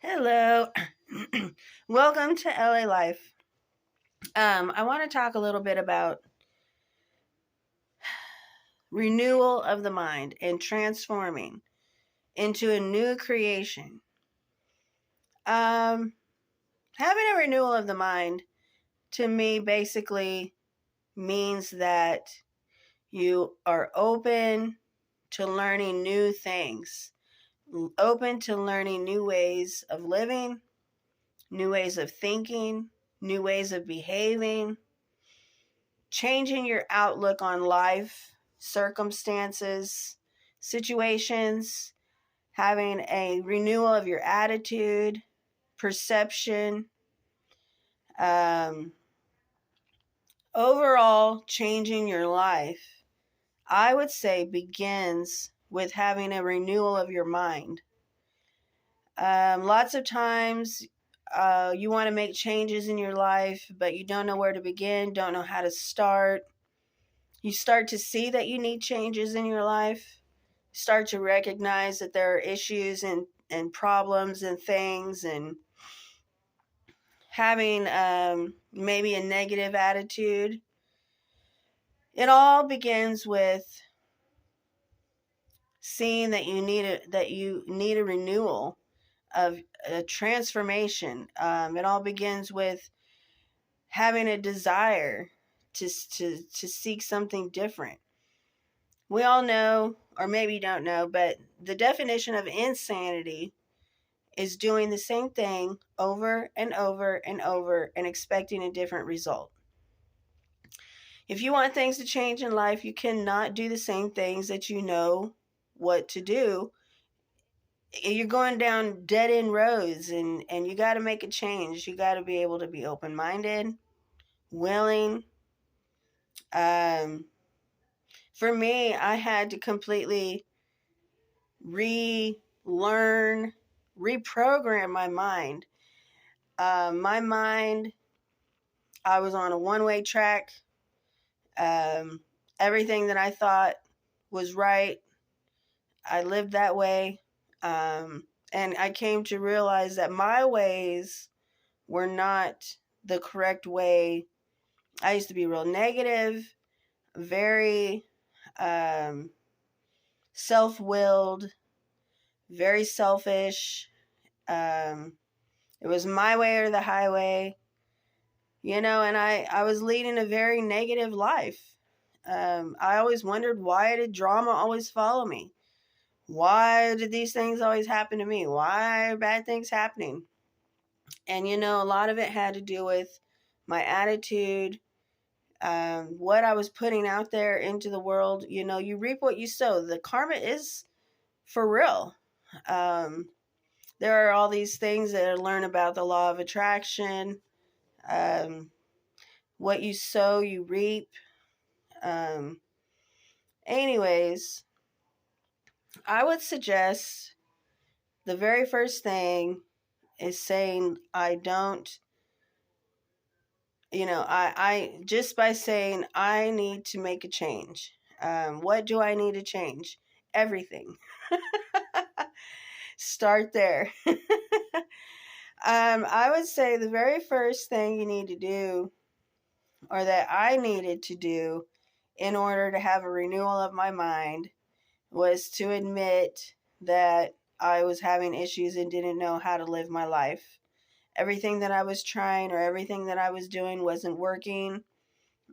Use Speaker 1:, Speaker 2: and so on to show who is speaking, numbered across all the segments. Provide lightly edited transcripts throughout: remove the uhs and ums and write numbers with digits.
Speaker 1: Hello. Welcome to LA Life. I want to talk a little bit about renewal of the mind and transforming into a new creation. Um, Having a renewal of the mind to me basically means that you are open to learning new things, open to learning new ways of living, new ways of thinking, new ways of behaving, changing your outlook on life, circumstances, situations, having a renewal of your attitude, perception, um, overall changing your life, I would say begins with having a renewal of your mind. Lots of times you want to make changes in your life, but you don't know where to begin, don't know how to start. You start to see that you need changes in your life, start to recognize that there are issues and problems and things, and having maybe a negative attitude. It all begins with seeing that you need a renewal of a transformation. It all begins with having a desire to seek something different. We all know, or maybe don't know, but the definition of insanity is doing the same thing over and over and over and expecting a different result. If you want things to change in life, you cannot do the same things that you know what to do. You're going down dead end roads, and you got to make a change. You got to be able to be open minded, willing. Um, for me, I had to completely relearn, reprogram my mind. My mind, I was on a one-way track. Everything that I thought was right, I lived that way. And I came to realize that my ways were not the correct way. I used to be real negative, very um, self-willed, very selfish. It was my way or the highway, and I was leading a very negative life. I always wondered, why did drama always follow me? Why did these things always happen to me? Why are bad things happening? And, a lot of it had to do with my attitude, what I was putting out there into the world. You reap what you sow. The karma is for real. Um, there are all these things that I learn about the law of attraction. Um, what you sow, you reap. Um, anyways, I would suggest the very first thing is saying, I don't, I just by saying I need to make a change. What do I need to change? Everything. Start there. I would say the very first thing you need to do, or that I needed to do in order to have a renewal of my mind, was to admit that I was having issues and didn't know how to live my life. Everything that I was trying or everything that I was doing wasn't working.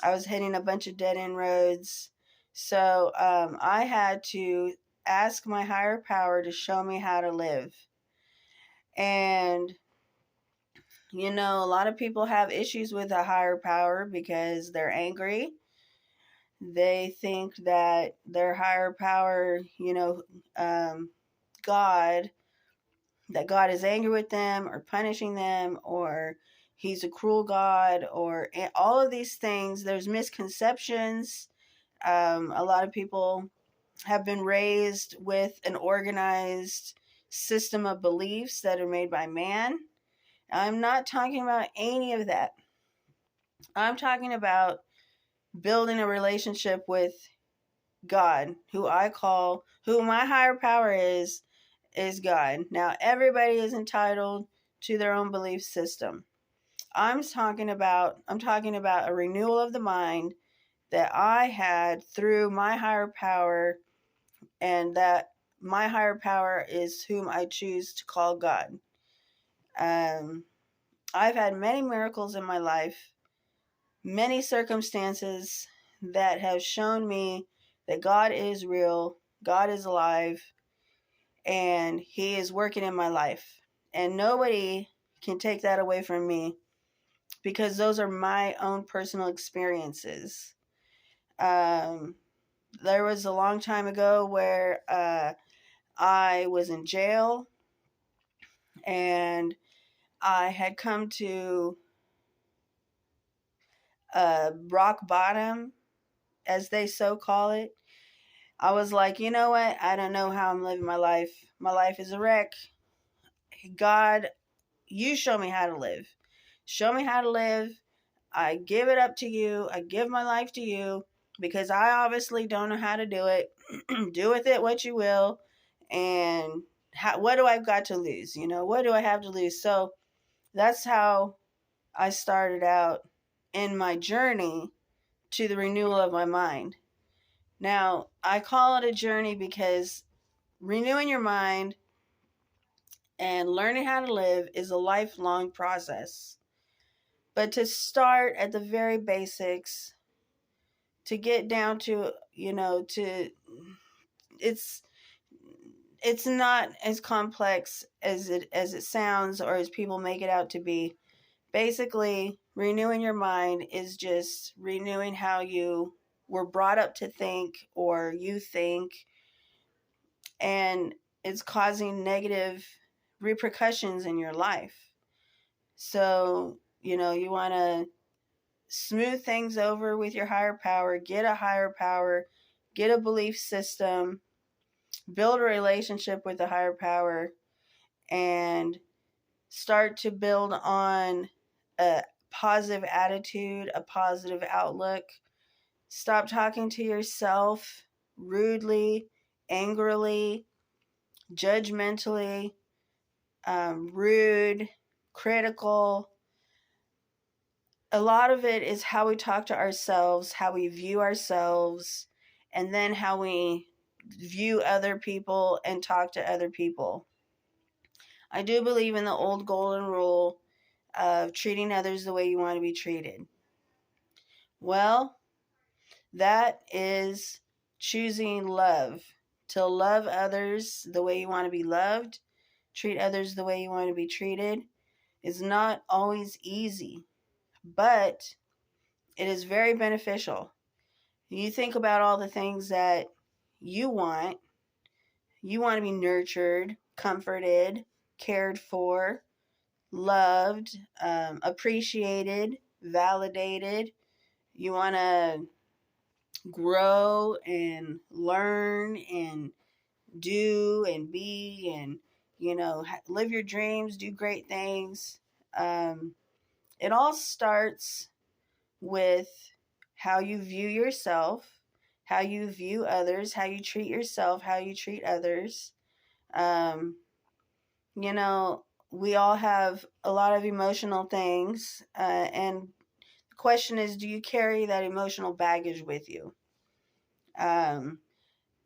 Speaker 1: I was hitting a bunch of dead end roads. So I had to ask my higher power to show me how to live. And, a lot of people have issues with a higher power because they're angry. They think that their higher power, God, that God is angry with them or punishing them, or he's a cruel God, or all of these things. There's misconceptions. A lot of people have been raised with an organized system of beliefs that are made by man. I'm not talking about any of that. I'm talking about building a relationship with God, who my higher power is is God. Now, everybody is entitled to their own belief system. I'm talking about a renewal of the mind that I had through my higher power, and that my higher power is whom I choose to call God. I've had many miracles in my life, many circumstances that have shown me that God is real, God is alive, and He is working in my life. And nobody can take that away from me, because those are my own personal experiences. There was a long time ago where I was in jail, and I had come to rock bottom, as they so call it. I was like, you know what? I don't know how I'm living my life. My life is a wreck. God, you show me how to live. Show me how to live. I give it up to you. I give my life to you, because I obviously don't know how to do it. Do with it what you will. And what do I've got to lose? What do I have to lose? So that's how I started out in my journey to the renewal of my mind. Now, I call it a journey because renewing your mind and learning how to live is a lifelong process. But to start at the very basics, to get down to, it's it's not as complex as it sounds, or as people make it out to be. Basically, renewing your mind is just renewing how you were brought up to think, or you think, and it's causing negative repercussions in your life. So, you want to smooth things over with your higher power, get a higher power, get a belief system, build a relationship with the higher power, and start to build on a positive attitude, a positive outlook. Stop talking to yourself rudely, angrily, judgmentally, rude, critical. A lot of it is how we talk to ourselves, how we view ourselves, and then how we view other people and talk to other people. I do believe in the old golden rule of treating others the way you want to be treated. Well, that is choosing love. To love others the way you want to be loved, treat others the way you want to be treated, is not always easy, but it is very beneficial. You think about all the things that you want. You want to be nurtured, comforted, cared for, loved, appreciated, validated. You want to grow and learn and do and be, and live your dreams, do great things. It all starts with how you view yourself, how you view others, how you treat yourself, how you treat others. Um, you know, we all have a lot of emotional things, and the question is, do you carry that emotional baggage with you?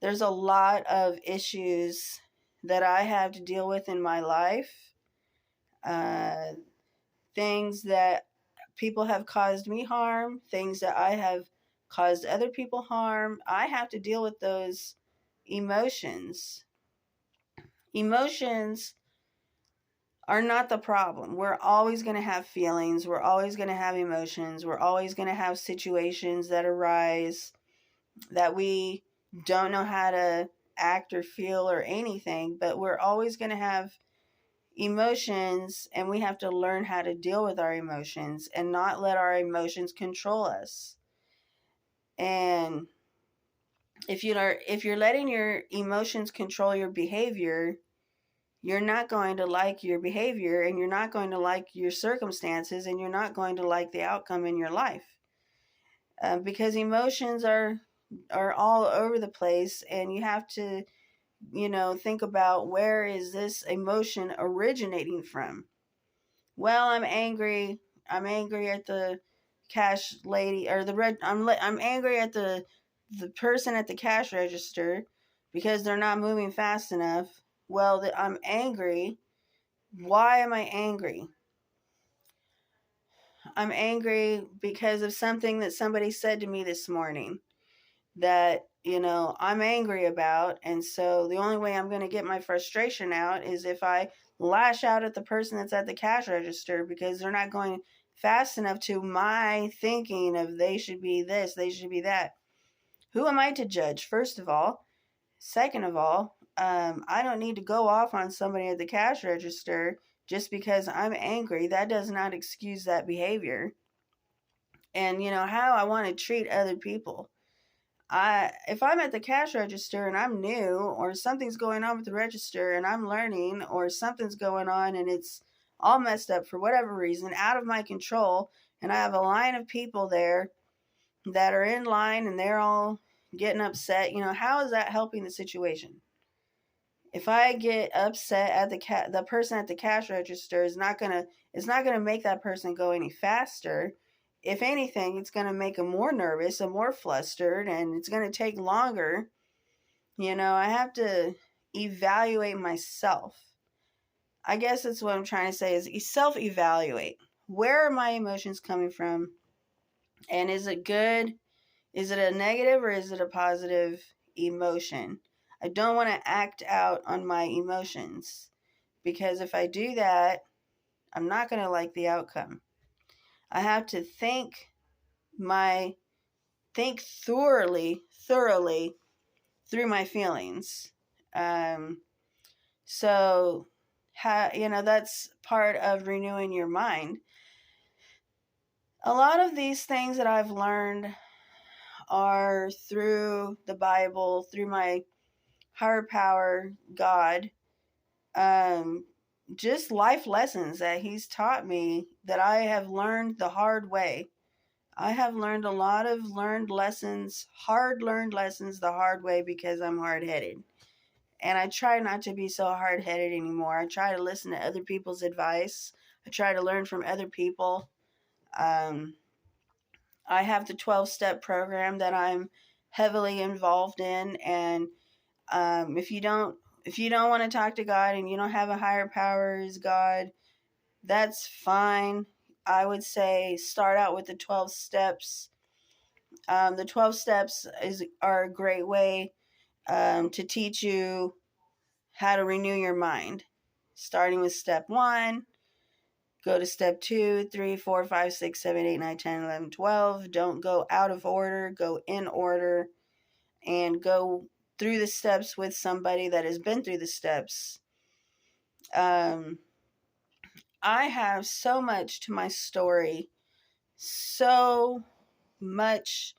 Speaker 1: There's a lot of issues that I have to deal with in my life, uh, things that people have caused me harm, things that I have caused other people harm. I have to deal with those emotions. Emotions are not the problem. We're always going to have feelings. We're always going to have emotions. We're always going to have situations that arise that we don't know how to act or feel or anything, but we're always going to have emotions, and we have to learn how to deal with our emotions and not let our emotions control us. And if you're letting your emotions control your behavior, you're not going to like your behavior, and you're not going to like your circumstances, and you're not going to like the outcome in your life, because emotions are all over the place, and you have to think about, where is this emotion originating from? Well, I'm angry. I'm angry at the cash lady, or I'm angry at the person at the cash register because they're not moving fast enough. Well, I'm angry. Why am I angry? I'm angry because of something that somebody said to me this morning that, I'm angry about. And so the only way I'm going to get my frustration out is if I lash out at the person that's at the cash register because they're not going fast enough to my thinking of they should be this, they should be that. Who am I to judge, first of all? Second of all, I don't need to go off on somebody at the cash register just because I'm angry. That does not excuse that behavior. And how I want to treat other people. If I'm at the cash register and I'm new, or something's going on with the register and I'm learning, or something's going on and it's all messed up for whatever reason, out of my control, and I have a line of people there that are in line and they're all getting upset, how is that helping the situation? If I get upset at the person at the cash register is not gonna it's not gonna make that person go any faster. If anything, it's gonna make them more nervous and more flustered, and it's gonna take longer. I have to evaluate myself. I guess that's what I'm trying to say, is self-evaluate. Where are my emotions coming from? And is it good? Is it a negative or is it a positive emotion? I don't want to act out on my emotions, because if I do that, I'm not going to like the outcome. I have to think thoroughly through my feelings. So, that's part of renewing your mind. A lot of these things that I've learned are through the Bible, through my higher power, God. Just life lessons that He's taught me that I have learned the hard way. I have learned a lot of hard learned lessons the hard way, because I'm hard headed. And I try not to be so hard headed anymore. I try to listen to other people's advice. I try to learn from other people. I have the 12-step program that I'm heavily involved in, and if you don't want to talk to God and you don't have a higher power as God, that's fine. I would say start out with the 12 steps. The 12 steps are a great way to teach you how to renew your mind. Starting with step 1, go to step 2, 3, 4, 5, 6, 7, 8, 9, 10, 11, 12. Don't go out of order, go in order, and go through the steps with somebody that has been through the steps. I have so much to my story, so much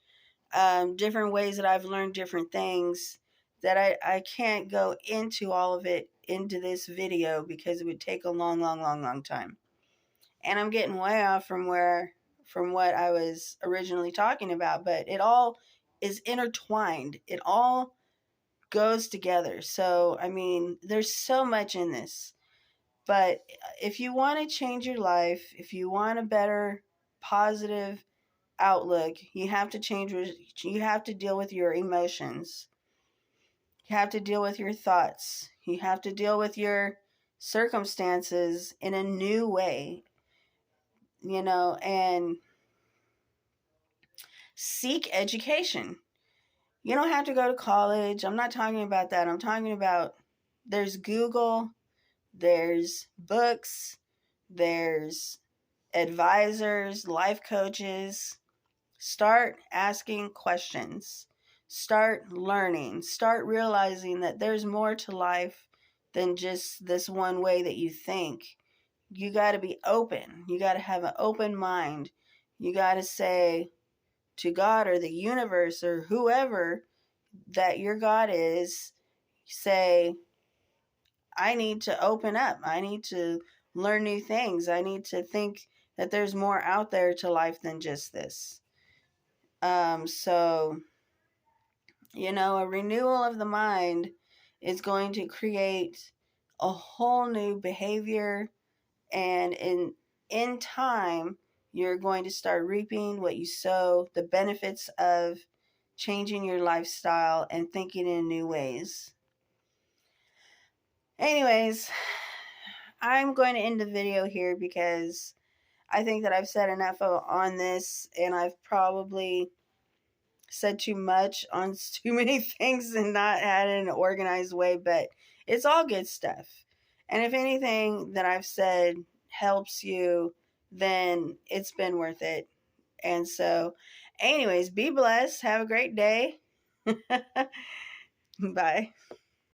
Speaker 1: different ways that I've learned different things, that I can't go into all of it into this video, because it would take a long time. And I'm getting way off from what I was originally talking about, but it all is intertwined. It all goes together. So, there's so much in this. But if you want to change your life, if you want a better, positive outlook, you have to deal with your emotions. You have to deal with your thoughts. You have to deal with your circumstances in a new way, and seek education. You don't have to go to college. I'm not talking about that. I'm talking about, there's Google, there's books, there's advisors, life coaches. Start asking questions. Start learning. Start realizing that there's more to life than just this one way that you think. You got to be open. You got to have an open mind. You got to say to God or the universe or whoever that your God is, say, I need to open up. I need to learn new things. I need to think that there's more out there to life than just this. So, a renewal of the mind It's going to create a whole new behavior, and in time you're going to start reaping what you sow, the benefits of changing your lifestyle and thinking in new ways. Anyways, I'm going to end the video here because I think that I've said enough on this, and I've probably said too much on too many things and not had it in an organized way, but it's all good stuff. And if anything that I've said helps you, then it's been worth it. And so, anyways, be blessed. Have a great day. Bye.